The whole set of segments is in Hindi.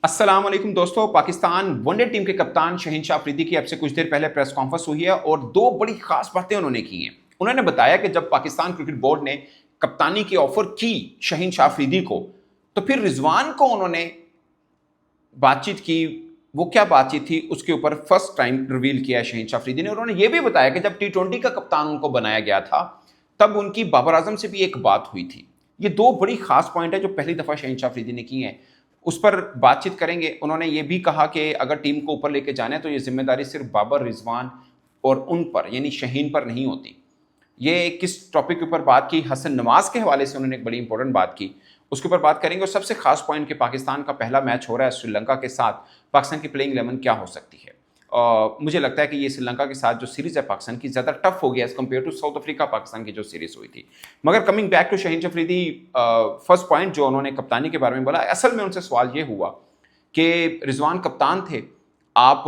अस्सलाम वालेकुम दोस्तों। पाकिस्तान वनडे टीम के कप्तान शहीन शाह अफरीदी की अब से कुछ देर पहले प्रेस कॉन्फ्रेंस हुई है और दो बड़ी खास बातें उन्होंने की हैं। उन्होंने बताया कि जब पाकिस्तान क्रिकेट बोर्ड ने कप्तानी की ऑफर की शहीन शाह अफरीदी को, तो फिर रिजवान को उन्होंने बातचीत की। वो क्या बातचीत थी उसके ऊपर फर्स्ट टाइम रिवील किया शहीन शाह अफरीदी ने। उन्होंने ये भी बताया कि जब टी20 का कप्तान उनको बनाया गया था तब उनकी बाबर आजम से भी एक बात हुई थी। ये दो बड़ी खास पॉइंट है जो पहली दफा शहीन शाह अफरीदी ने की है। उस पर बातचीत करेंगे। उन्होंने ये भी कहा कि अगर टीम को ऊपर लेके जाना है तो ये जिम्मेदारी सिर्फ बाबर, रिजवान और उन पर यानी शहीन पर नहीं होती। ये किस टॉपिक के ऊपर बात की, हसन नवाज के हवाले से उन्होंने एक बड़ी इंपॉर्टेंट बात की, उसके ऊपर बात करेंगे। और सबसे खास पॉइंट कि पाकिस्तान का पहला मैच हो रहा है श्रीलंका के साथ, पाकिस्तान की प्लेइंग 11 क्या हो सकती है। मुझे लगता है कि ये श्रीलंका के साथ जो सीरीज है पाकिस्तान की ज़्यादा टफ हो गया as compared to South Africa Pakistan की जो सीरीज हुई थी। मगर coming back to Shaheen Afridi, first point जो उन्होंने कप्तानी के बारे में बोला, असल में उनसे सवाल ये हुआ कि रिजवान कप्तान थे, आप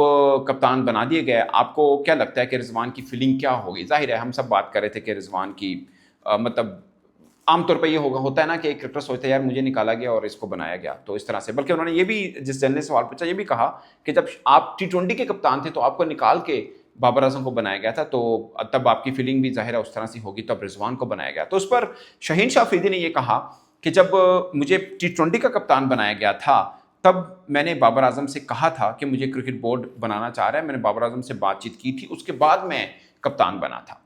कप्तान बना दिए गए, आपको क्या लगता है कि रिजवान की फीलिंग क्या होगी। जाहिर है हम सब बात कर रहे थे कि रिजवान की मतलब आमतौर पर ये होता है ना कि एक क्रिकेटर सोचता है यार मुझे निकाला गया और इसको बनाया गया, तो इस तरह से। बल्कि उन्होंने ये भी, जिस जन ने सवाल पूछा, ये भी कहा कि जब आप टी20 के कप्तान थे तो आपको निकाल के बाबर आजम को बनाया गया था, तो तब आपकी फीलिंग भी जाहिर है उस तरह से होगी, तब रिजवान को बनाया गया। तो उस पर शहीन शाह अफरीदी ने यह कहा कि जब मुझे टी20 का कप्तान बनाया गया था तब मैंने बाबर आजम से कहा था कि मुझे क्रिकेट बोर्ड बनाना चाह रहा है, मैंने बाबर आजम से बातचीत की थी, उसके बाद मैं कप्तान बना था।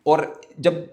और जब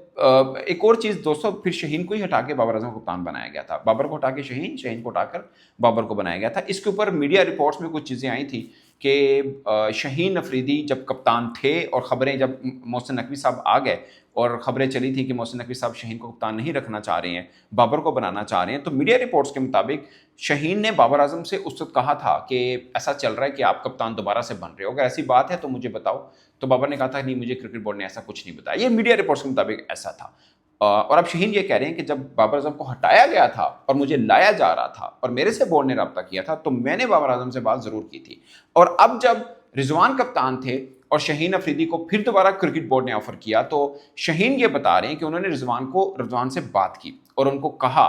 एक और चीज़ दोस्तों, फिर शहीन को ही हटा के बाबर आजम को कप्तान बनाया गया था। बाबर को हटा के शहीन, शहीन को हटाकर बाबर को बनाया गया था। इसके ऊपर मीडिया रिपोर्ट्स में कुछ चीज़ें आई थी कि शहीन अफरीदी जब कप्तान थे और ख़बरें, जब मोहसिन नकवी साहब आ गए और ख़बरें चली थी कि मोहसिन नकवी साहब शहीन को कप्तान नहीं रखना चाह रहे हैं, बाबर को बनाना चाह रहे हैं, तो मीडिया रिपोर्ट्स के मुताबिक शहीन ने बाबर आजम से उस वक्त कहा था कि ऐसा चल रहा है कि आप कप्तान दोबारा से बन रहे हो, अगर ऐसी बात है तो मुझे बताओ। तो बाबर ने कहा था नहीं, मुझे क्रिकेट बोर्ड ने ऐसा कुछ नहीं बताया। ये मीडिया रिपोर्ट्स के मुताबिक ऐसा था। और अब शहीन ये कह रहे हैं कि जब बाबर आजम को हटाया गया था और मुझे लाया जा रहा था और मेरे से बोर्ड ने रब्ता किया था तो मैंने बाबर आजम से बात जरूर की थी। और अब जब रिजवान कप्तान थे और शहीन अफरीदी को फिर दोबारा क्रिकेट बोर्ड ने ऑफर किया, तो शहीन ये बता रहे हैं कि उन्होंने रिजवान से बात की और उनको कहा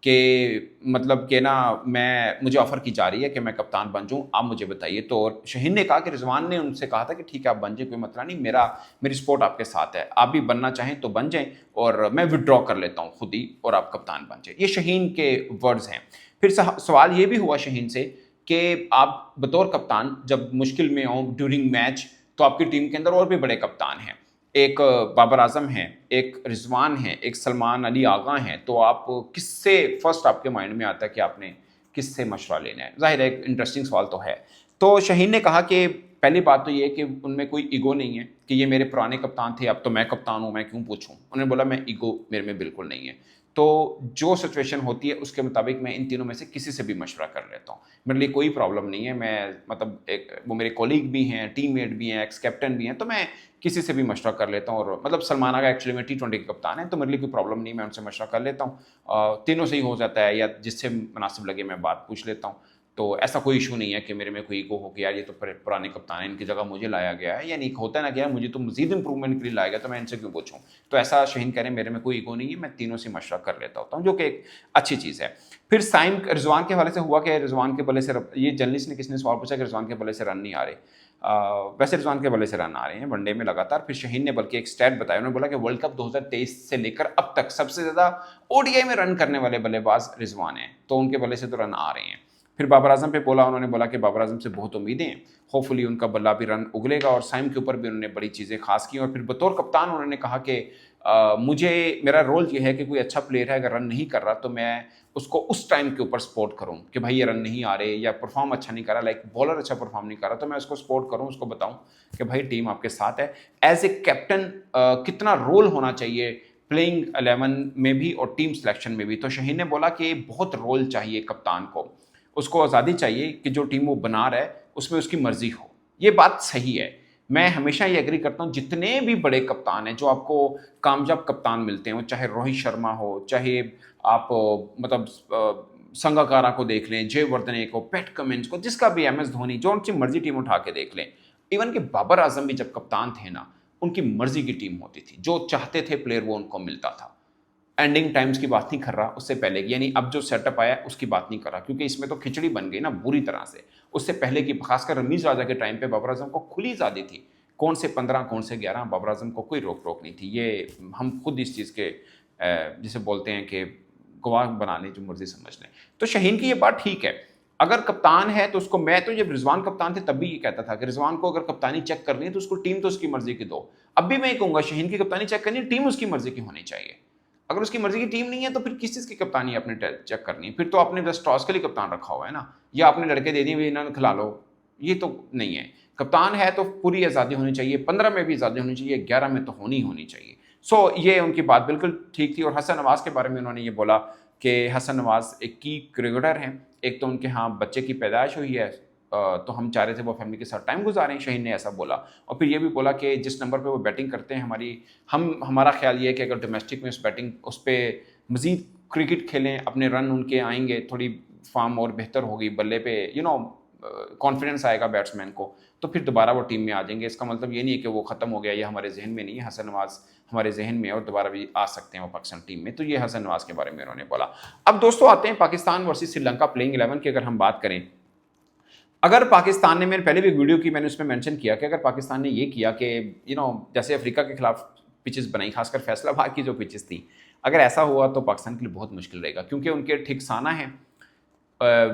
कि मतलब कि ना, मुझे ऑफर की जा रही है कि मैं कप्तान बन जाऊँ, आप मुझे बताइए। तो शहीन ने कहा कि रिजवान ने उनसे कहा था कि ठीक है आप बन जाए, कोई मसला नहीं, मेरी सपोर्ट आपके साथ है, आप भी बनना चाहें तो बन जाएं और मैं विड्रॉ कर लेता हूँ खुद ही और आप कप्तान बन जाए। ये शहीन के वर्ड्स हैं। फिर सवाल ये भी हुआ शहीन से कि आप बतौर कप्तान जब मुश्किल में हो ड्यूरिंग मैच, तो आपकी टीम के अंदर और भी बड़े कप्तान हैं, एक बाबर आजम हैं, एक रिजवान हैं, एक सलमान अली आगा हैं, तो आप किससे फर्स्ट आपके माइंड में आता है कि आपने किससे मशवरा लेना है। जाहिर है एक इंटरेस्टिंग सवाल तो है। तो शहीन ने कहा कि पहली बात तो ये कि उनमें कोई ईगो नहीं है कि ये मेरे पुराने कप्तान थे, अब तो मैं कप्तान हूँ, मैं क्यों पूछूं। उन्होंने बोला मैं ईगो मेरे में बिल्कुल नहीं है, तो जो सिचुएशन होती है उसके मुताबिक मैं इन तीनों में से किसी से भी मशवरा कर लेता हूँ, मेरे लिए कोई प्रॉब्लम नहीं है। मैं मतलब वो मेरे कॉलीग भी हैं, टीममेट भी हैं, एक्स कैप्टन भी हैं, तो मैं किसी से भी मशवरा कर लेता हूँ। और मतलब सलमान आगा एक्चुअली में टी20 के कप्तान है, तो मेरे लिए कोई प्रॉब्लम नहीं, मैं उनसे मशवरा कर लेता हूँ। तीनों से ही हो जाता है, या जिससे मुनासिब लगे मैं बात पूछ लेता हूँ। तो ऐसा कोई इशू नहीं है कि मेरे में कोई ईगो हो कि यार ये तो पुराने कप्तान है, इनकी जगह मुझे लाया गया है, या नहीं होता है ना कि यार मुझे तो मजीद इंप्रूवमेंट के लिए लाया गया, तो मैं इनसे क्यों पूछूं। तो ऐसा शहीन कह रहे हैं मेरे में कोई ईगो नहीं है, मैं तीनों से मशवरा कर लेता होता हूँ, जो कि एक अच्छी चीज़ है। फिर साइम रिजवान के हवाले से हुआ कि रिजवान के बल्ले से, ये जर्नलिस्ट ने किसने सवाल पूछा कि रिजवान के बल्ले से रन नहीं आ रहे। वैसे रिजवान के बल्ले से रन आ रहे हैं वनडे में लगातार। फिर शहीन ने बल्कि एक स्टैट बताया, उन्होंने बोला कि वर्ल्ड कप 2023 से लेकर अब तक सबसे ज़्यादा ओडीआई में रन करने वाले बल्लेबाज रिजवान हैं, तो उनके बल्ले से तो रन आ रहे हैं। फिर बाबर आजम पे बोला, उन्होंने बोला कि बाबर आजम से बहुत उम्मीदें हैं, होपफुली उनका बल्ला भी रन उगलेगा, और साइम के ऊपर भी उन्होंने बड़ी चीज़ें खास की। और फिर बतौर कप्तान उन्होंने कहा कि मुझे, मेरा रोल ये है कि कोई अच्छा प्लेयर है अगर रन नहीं कर रहा तो मैं उसको उस टाइम के ऊपर सपोर्ट करूं कि भाई ये रन नहीं आ रहे या परफॉर्म अच्छा नहीं कर रहा, लाइक बॉलर अच्छा परफॉर्म नहीं कर रहा, तो मैं उसको सपोर्ट करूं, उसको बताऊं कि भाई टीम आपके साथ है। एज ए कैप्टन कितना रोल होना चाहिए प्लेइंग 11 में भी और टीम सिलेक्शन में भी। तो शहीन ने बोला कि बहुत रोल चाहिए कप्तान को, उसको आज़ादी चाहिए कि जो टीम वो बना रहा है उसमें उसकी मर्जी हो। ये बात सही है, मैं हमेशा ये एग्री करता हूँ। जितने भी बड़े कप्तान हैं जो आपको कामयाब कप्तान मिलते हैं, चाहे रोहित शर्मा हो, चाहे आप मतलब संगाकारा को देख लें, जयवर्धने को, पैट कमिंस को, जिसका भी, एम एस धोनी, जो उनकी मर्जी टीम उठा के देख लें। इवन कि बाबर आजम भी जब कप्तान थे ना, उनकी मर्जी की टीम होती थी, जो चाहते थे प्लेयर वो उनको मिलता था। एंडिंग टाइम्स की बात नहीं कर रहा, उससे पहले की, यानी अब जो सेटअप आया है उसकी बात नहीं कर रहा, क्योंकि इसमें तो खिचड़ी बन गई ना बुरी तरह से। उससे पहले की, खासकर रमीज राजा के टाइम पे बाबर आजम को खुली आज़ादी थी, कौन से 15 कौन से 11, बाबर आजम को कोई रोक टोक नहीं थी। ये हम खुद इस चीज़ के जिसे बोलते हैं कि गवाह बना लें, जो मर्जी समझ लें। तो शाहीन की ये बात ठीक है, अगर कप्तान है तो उसको, मैं तो जब रिजवान कप्तान थे तब भी ये कहता था कि रिजवान को अगर कप्तानी चेक करनी है तो उसको टीम तो उसकी मर्जी की दो। अब भी मैं कहूंगा शाहीन की कप्तानी चेक करनी है, टीम उसकी मर्जी की होनी चाहिए। अगर उसकी मर्जी की टीम नहीं है तो फिर किस चीज़ की कप्तानी आपने चेक करनी है? फिर तो आपने बस टॉस के लिए कप्तान रखा हुआ है ना, या आपने लड़के दे दिए भाई इन्होंने खिला लो, ये तो नहीं है। कप्तान है तो पूरी आज़ादी होनी चाहिए, 15 में भी आज़ादी होनी चाहिए, 11 में तो होनी चाहिए। सो ये उनकी बात बिल्कुल ठीक थी। और हसन नवाज के बारे में उन्होंने ये बोला कि हसन नवाज एक की क्रिकेटर हैं, एक तो उनके यहाँ बच्चे की पैदाइश हुई है, तो हम चाह रहे थे वो फैमिली के साथ टाइम गुजारें, शाहीन ने ऐसा बोला। और फिर ये भी बोला कि जिस नंबर पे वो बैटिंग करते हैं, हमारा ख्याल ये है कि अगर डोमेस्टिक में उस पर मज़ीद क्रिकेट खेलें, अपने रन उनके आएंगे, थोड़ी फॉर्म और बेहतर होगी, बल्ले पे कॉन्फिडेंस आएगा बैट्समैन को, तो फिर दोबारा वो टीम में आ जाएंगे। इसका मतलब ये नहीं है कि वो ख़त्म हो गया, ये हमारे जहन में नहीं है, हसन नवाज हमारे जहन में और दोबारा भी आ सकते हैं वो पाकिस्तान टीम में। तो ये हसन नवाज के बारे में उन्होंने बोला। अब दोस्तों आते हैं पाकिस्तान वर्सेस श्रीलंका प्लेइंग 11 की अगर हम बात करें। अगर पाकिस्तान ने, मैंने पहले भी वीडियो की, मैंने उसमें मेंशन किया कि अगर पाकिस्तान ने ये किया कि जैसे अफ्रीका के खिलाफ पिचेस बनाई, खासकर फैसलाबाद की जो पिचेस थी, अगर ऐसा हुआ तो पाकिस्तान के लिए बहुत मुश्किल रहेगा, क्योंकि उनके ठिकसाना है,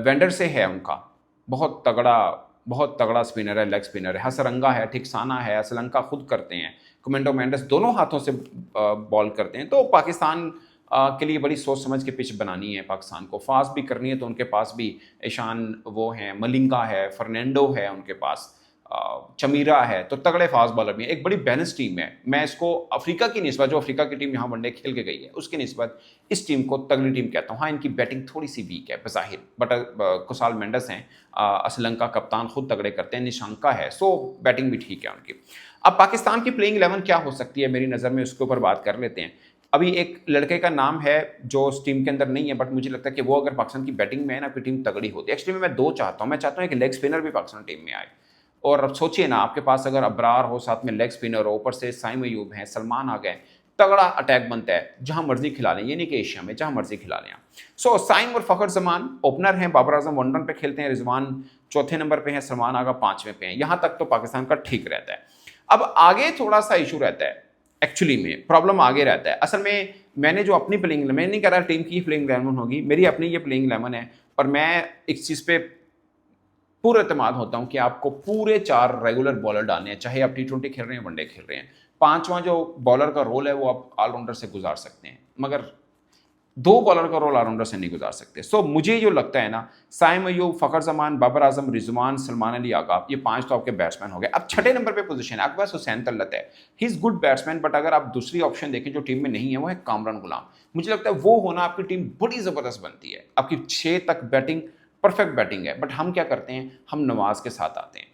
वेंडर से है उनका, बहुत तगड़ा स्पिनर है, लेग स्पिनर है, हसरंगा है, ठिकसाना है, श्रीलंका खुद करते हैं, कमेंडो मेंडिस दोनों हाथों से बॉल करते हैं। तो पाकिस्तान के लिए बड़ी सोच समझ के पिच बनानी है, पाकिस्तान को फास्ट भी करनी है। तो उनके पास भी ईशान वो हैं, मलिंगा है, फर्नांडो है उनके पास, चमीरा है, तो तगड़े फास्ट बॉलर भी हैं। एक बड़ी बैलेंस टीम है। मैं इसको अफ्रीका की निस्बत, जो अफ्रीका की टीम यहाँ वनडे खेल के गई है, उसकी निस्बत इस टीम को तगड़ी टीम कहता हूँ। हाँ, इनकी बैटिंग थोड़ी सी वीक है बज़ाहिर, बट कुसाल मेंडिस हैं, श्रीलंका कप्तान खुद तगड़े करते हैं, निशांका है, सो बैटिंग भी ठीक है उनकी। अब पाकिस्तान की प्लेइंग 11 क्या हो सकती है मेरी नज़र में, उसके ऊपर बात कर लेते हैं। अभी एक लड़के का नाम है जो उस टीम के अंदर नहीं है, बट मुझे लगता है कि वो अगर पाकिस्तान की बैटिंग में है ना, आपकी टीम तगड़ी होती है। एक्चुअली मैं दो चाहता हूँ, मैं चाहता हूँ एक लेग स्पिनर भी पाकिस्तान टीम में आए। और अब सोचिए ना, आपके पास अगर अबरार हो, साथ में लेग स्पिनर हो, ऊपर से साइम अयूब हैं, सलमान आ गए, तगड़ा अटैक बनता है, जहां मर्जी खिला लें, ये नहीं कि एशिया में, जहां मर्जी खिला लें। सो साइम और फखर जमान ओपनर हैं, बाबर आजम 1 रन पे खेलते हैं, रिजवान चौथे नंबर पे हैं, सलमान आगा 5वें पे हैं। यहां तक तो पाकिस्तान का ठीक रहता है। अब आगे थोड़ा सा इशू रहता है, एक्चुअली में प्रॉब्लम आगे रहता है। असल में मैंने जो अपनी प्लेइंग, मैं नहीं कह रहा टीम की प्लेइंग 11 होगी, मेरी अपनी ये प्लेइंग 11 है, और मैं इस चीज़ पे पूरा एतमाद होता हूँ कि आपको पूरे 4 रेगुलर बॉलर डालने हैं, चाहे आप T20 खेल रहे हैं, वनडे खेल रहे हैं। 5वां जो बॉलर का रोल है वो आप ऑलराउंडर से गुजार सकते हैं, मगर 2 बॉलर का रोल ऑलराउंडर से नहीं गुजार सकते। सो मुझे जो लगता है ना, साइम अयूब, फखर जमान, बाबर आजम, रिजवान, सलमान अली आगा, ये 5 तो आपके बैट्समैन हो गए। अब छठे नंबर पे पोजीशन है आपके पास हुसैन तलत है, he is good batsman, but अगर आप दूसरी ऑप्शन देखें जो टीम में नहीं है, वो है कामरान गुलाम। मुझे लगता है वो होना आपकी टीम बड़ी जबरदस्त बनती है। आपकी 6 तक बैटिंग परफेक्ट बैटिंग है, बट हम क्या करते हैं, हम नवाज के साथ आते हैं,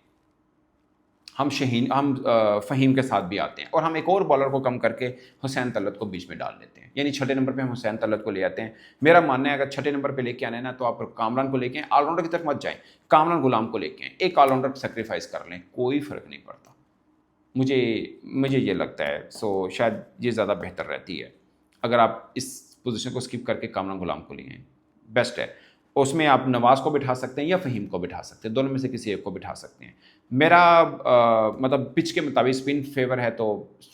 हम फ़हीम के साथ भी आते हैं, और हम एक और बॉलर को कम करके हुसैन तलत को बीच में डाल देते हैं, यानी छठे नंबर पे हम हुसैन तलत को ले आते हैं। मेरा मानना है अगर छठे नंबर पे लेके आना है ना, तो आप कामरान को लेके ऑलराउंडर की तरफ मत जाएं, कामरान गुलाम को लेके आएं, एक ऑलराउंडर सेक्रीफाइस कर लें, कोई फ़र्क नहीं पड़ता। मुझे ये लगता है। सो शायद ये ज़्यादा बेहतर रहती है अगर आप इस पोजीशन को स्किप करके कामरान गुलाम को लिए, बेस्ट है। उसमें आप नवाज को बिठा सकते हैं या फ़हीम को बिठा सकते हैं, दोनों में से किसी एक को बिठा सकते हैं। मेरा मतलब पिच के मुताबिक स्पिन फेवर है तो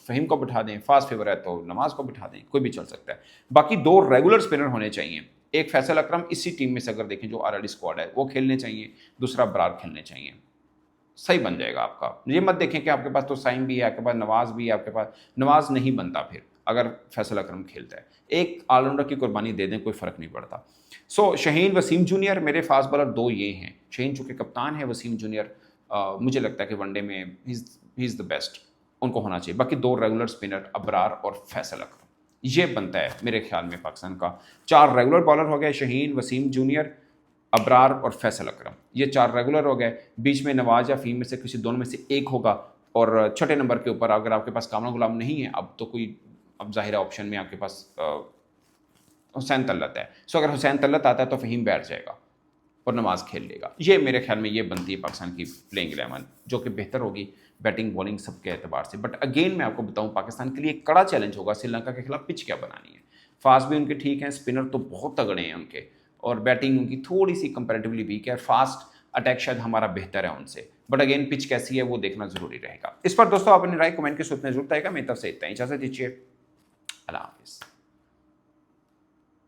फ़हीम को बिठा दें, फास्ट फेवर है तो नवाज को बिठा दें, कोई भी चल सकता है। बाकी 2 रेगुलर स्पिनर होने चाहिए, एक फैसल अकरम इसी टीम में से अगर देखें जो ऑलरेडी स्क्वाड है वो खेलने चाहिए, दूसरा बरार खेलने चाहिए, सही बन जाएगा आपका। ये मत देखें कि आपके पास तो साइम भी है, आपके पास नवाज भी है, आपके पास नवाज नहीं बनता फिर अगर फैसल अकरम खेलता है। एक ऑलराउंडर की कुर्बानी दे दें, कोई फ़र्क नहीं पड़ता। सो शाहीन, वसीम जूनियर, मेरे फास्ट बॉलर 2 ये हैं। शाहीन चूँकि कप्तान है, वसीम जूनियर मुझे लगता है कि वनडे में ही इज़ द बेस्ट, उनको होना चाहिए। बाकी 2 रेगुलर स्पिनर अबरार और फैसल अकरम, ये बनता है मेरे ख्याल में पाकिस्तान का। 4 रेगुलर बॉलर हो गए, शाहीन, वसीम जूनियर, अबरार और फैसल अकरम, ये 4 रेगुलर हो गए। बीच में नवाज या फ़हीम में से किसी दोनों में से एक होगा, और छठे नंबर के ऊपर अगर आपके पास कामरान गुलाम नहीं है, अब ज़ाहिर ऑप्शन में आपके पास हुसैन तलत है। सो अगर हुसैन तलत आता है तो फ़हीम बैठ जाएगा और नमाज खेल लेगा। ये मेरे ख्याल में ये बनती है पाकिस्तान की प्लेइंग 11, जो कि बेहतर होगी बैटिंग बॉलिंग सबके एतबार से। बट अगेन मैं आपको बताऊं, पाकिस्तान के लिए एक कड़ा चैलेंज होगा श्रीलंका के खिलाफ पिच क्या बनानी है। फास्ट भी उनके ठीक हैं, स्पिनर तो बहुत तगड़े हैं उनके, और बैटिंग उनकी थोड़ी सी कंपैरेटिवली वीक है, फास्ट अटैक शायद हमारा बेहतर है उनसे, बट अगेन पिच कैसी है वो देखना जरूरी रहेगा। इस पर दोस्तों अपनी राय कमेंट के सूत्र में जरूर आएगा। मेरी तरफ से इतना ही, इजाजत दीजिए, अल्लाह हाफिज़।